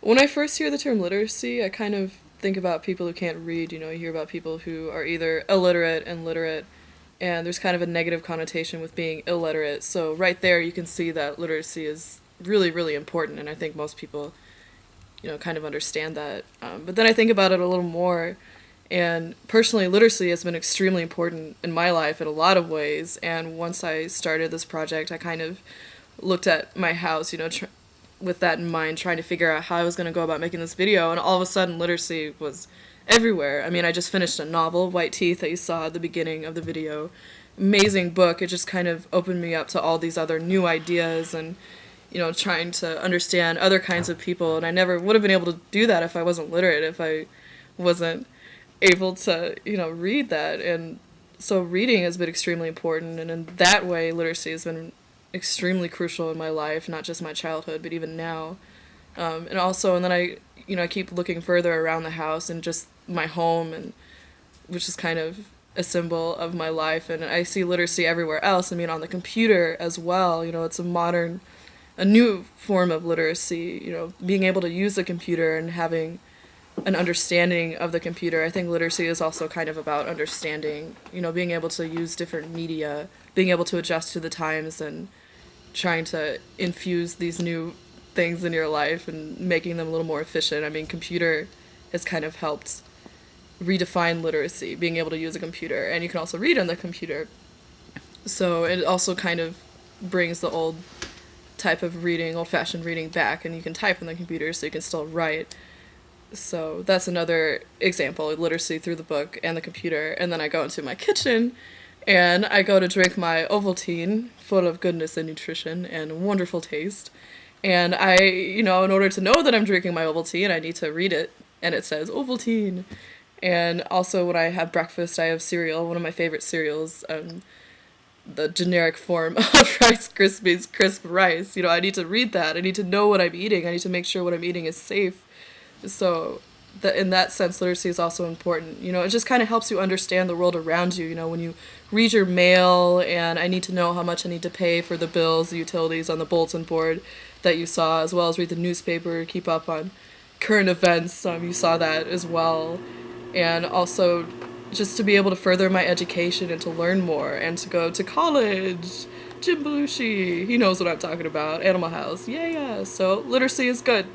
When I first hear the term literacy, I kind of think about people who can't read. You know, you hear about people who are either illiterate and literate, and there's kind of a negative connotation with being illiterate. So right there, you can see that literacy is really, really important, and I think most people, kind of understand that. But then I think about it a little more, and personally, literacy has been extremely important in my life in a lot of ways. And once I started this project, I kind of looked at my house, with that in mind, trying to figure out how I was going to go about making this video. And all of a sudden, literacy was everywhere. I mean, I just finished a novel, White Teeth, that you saw at the beginning of the video. Amazing book. It just kind of opened me up to all these other new ideas and, trying to understand other kinds of people. And I never would have been able to do that if I wasn't literate, if I wasn't able to, read that. And so reading has been extremely important. And in that way, literacy has been extremely crucial in my life, not just my childhood, but even now. And then I keep looking further around the house and just my home, and which is kind of a symbol of my life. And I see literacy everywhere else. I mean, on the computer as well. It's a new form of literacy. Being able to use the computer and having an understanding of the computer. I think literacy is also kind of about understanding. Being able to use different media, being able to adjust to the times, and trying to infuse these new things in your life and making them a little more efficient. I mean, computer has kind of helped redefine literacy, being able to use a computer, and you can also read on the computer. So it also kind of brings the old type of reading, old-fashioned reading back, and you can type on the computer so you can still write. So that's another example, literacy through the book and the computer. And then I go into my kitchen and I go to drink my Ovaltine, full of goodness and nutrition and wonderful taste. And in order to know that I'm drinking my Ovaltine, I need to read it. And it says Ovaltine. And also when I have breakfast, I have cereal, one of my favorite cereals, the generic form of Rice Krispies crisp rice. I need to read that. I need to know what I'm eating. I need to make sure what I'm eating is safe. So in that sense, literacy is also important. It just kind of helps you understand the world around you. When you read your mail, and I need to know how much I need to pay for the bills, the utilities on the bulletin board that you saw, as well as read the newspaper, keep up on current events. You saw that as well. And also just to be able to further my education and to learn more and to go to college. Jim Belushi, he knows what I'm talking about. Animal House, yeah. So literacy is good.